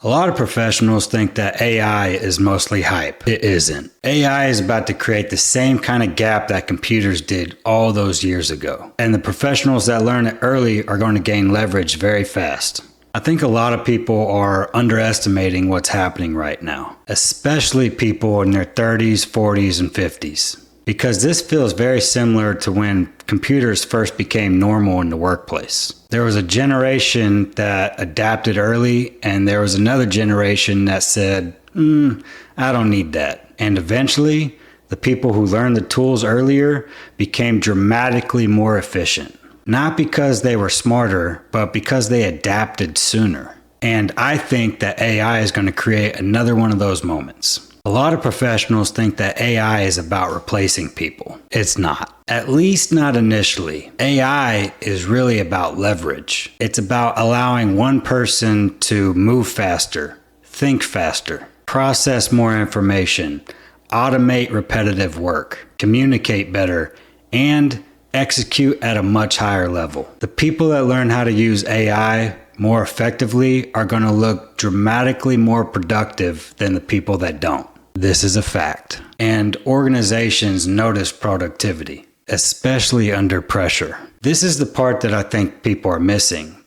A lot of professionals think that AI is mostly hype. It isn't. AI is about to create the same kind of gap that computers did all those years ago. And the professionals that learn it early are going to gain leverage very fast. I think a lot of people are underestimating what's happening right now, especially people in their 30s, 40s, and 50s. Because this feels very similar to when computers first became normal in the workplace. There was a generation that adapted early, and there was another generation that said, I don't need that. And eventually, the people who learned the tools earlier became dramatically more efficient. Not because they were smarter, but because they adapted sooner. And I think that AI is going to create another one of those moments. A lot of professionals think that AI is about replacing people. It's not. At least not initially. AI is really about leverage. It's about allowing one person to move faster, think faster, process more information, automate repetitive work, communicate better, and execute at a much higher level. The people that learn how to use AI more effectively are going to look dramatically more productive than the people that don't. This is a fact. And organizations notice productivity, especially under pressure. This is the part that I think people are missing.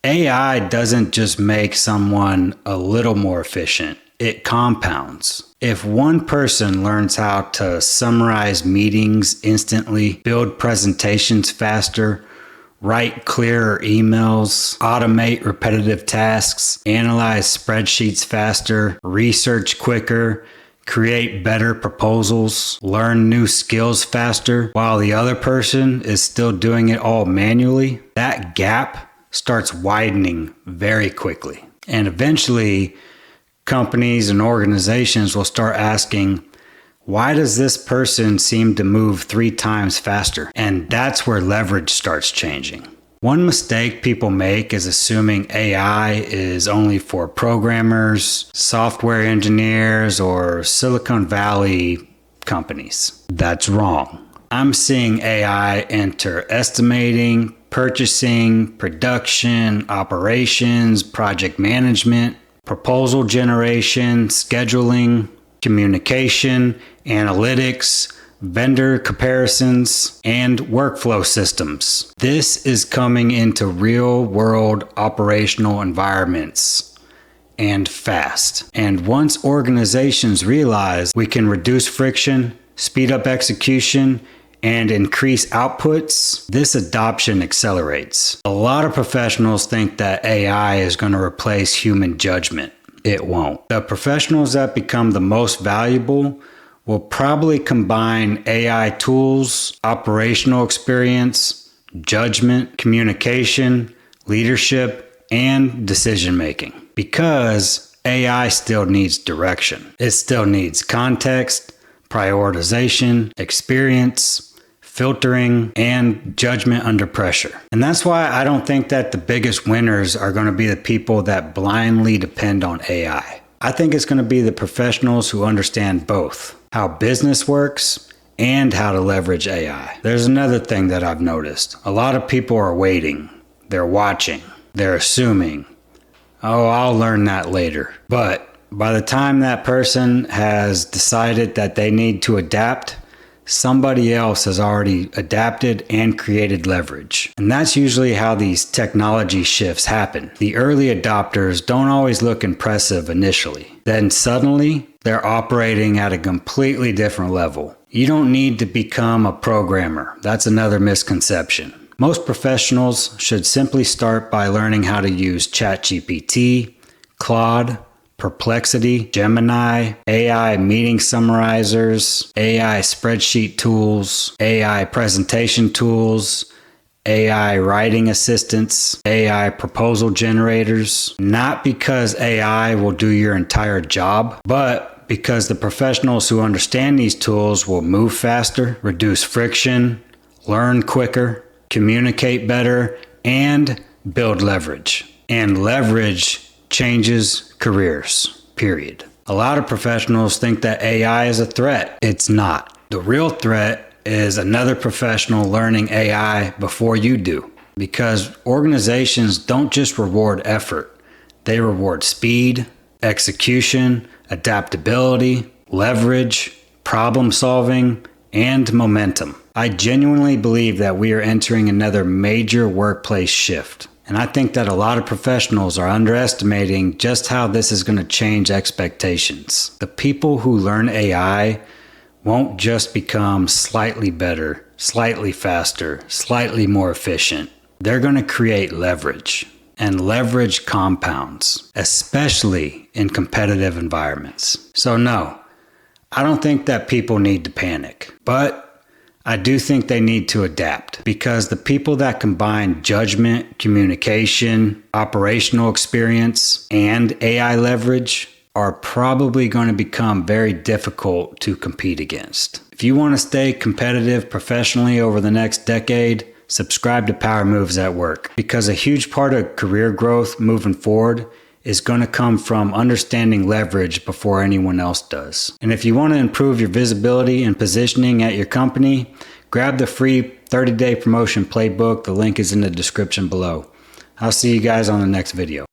AI doesn't just make someone a little more efficient. It compounds. If one person learns how to summarize meetings instantly, build presentations faster, write clearer emails, automate repetitive tasks, analyze spreadsheets faster, research quicker, create better proposals, learn new skills faster, while the other person is still doing it all manually, that gap starts widening very quickly. And eventually, companies and organizations will start asking, why does this person seem to move 3 times faster? And that's where leverage starts changing. One mistake people make is assuming AI is only for programmers, software engineers, or Silicon Valley companies. That's wrong. I'm seeing AI enter estimating, purchasing, production, operations, project management, proposal generation, scheduling, communication, analytics, vendor comparisons, and workflow systems. This is coming into real-world operational environments and fast. And once organizations realize we can reduce friction, speed up execution, and increase outputs, this adoption accelerates. A lot of professionals think that AI is going to replace human judgment. It won't. The professionals that become the most valuable will probably combine AI tools, operational experience, judgment, communication, leadership, and decision making. Because AI still needs direction. It still needs context, prioritization, experience, filtering, and judgment under pressure. And that's why I don't think that the biggest winners are going to be the people that blindly depend on AI. I think it's going to be the professionals who understand both how business works and how to leverage AI. There's another thing that I've noticed. A lot of people are waiting. They're watching. They're assuming, oh, I'll learn that later. But by the time that person has decided that they need to adapt, somebody else has already adapted and created leverage. And that's usually how these technology shifts happen. The early adopters don't always look impressive initially. Then suddenly, they're operating at a completely different level. You don't need to become a programmer. That's another misconception. Most professionals should simply start by learning how to use ChatGPT, Claude, Perplexity, Gemini, AI meeting summarizers, AI spreadsheet tools, AI presentation tools, AI writing assistants, AI proposal generators. Not because AI will do your entire job, but because the professionals who understand these tools will move faster, reduce friction, learn quicker, communicate better, and build leverage. And leverage changes careers, period. A lot of professionals think that AI is a threat. It's not. The real threat is another professional learning AI before you do. Because organizations don't just reward effort, They reward speed, execution, adaptability, leverage, problem solving, and momentum. I genuinely believe that we are entering another major workplace shift. And I think that a lot of professionals are underestimating just how this is going to change expectations. The people who learn AI won't just become slightly better, slightly faster, slightly more efficient. They're going to create leverage. And leverage compounds, especially in competitive environments. So no, I don't think that people need to panic, but I do think they need to adapt, because the people that combine judgment, communication, operational experience, and AI leverage are probably going to become very difficult to compete against. If you want to stay competitive professionally over the next decade, subscribe to Power Moves at Work, because a huge part of career growth moving forward is going to come from understanding leverage before anyone else does. And if you want to improve your visibility and positioning at your company, grab the free 30-day promotion playbook. The link is in the description below. I'll see you guys on the next video.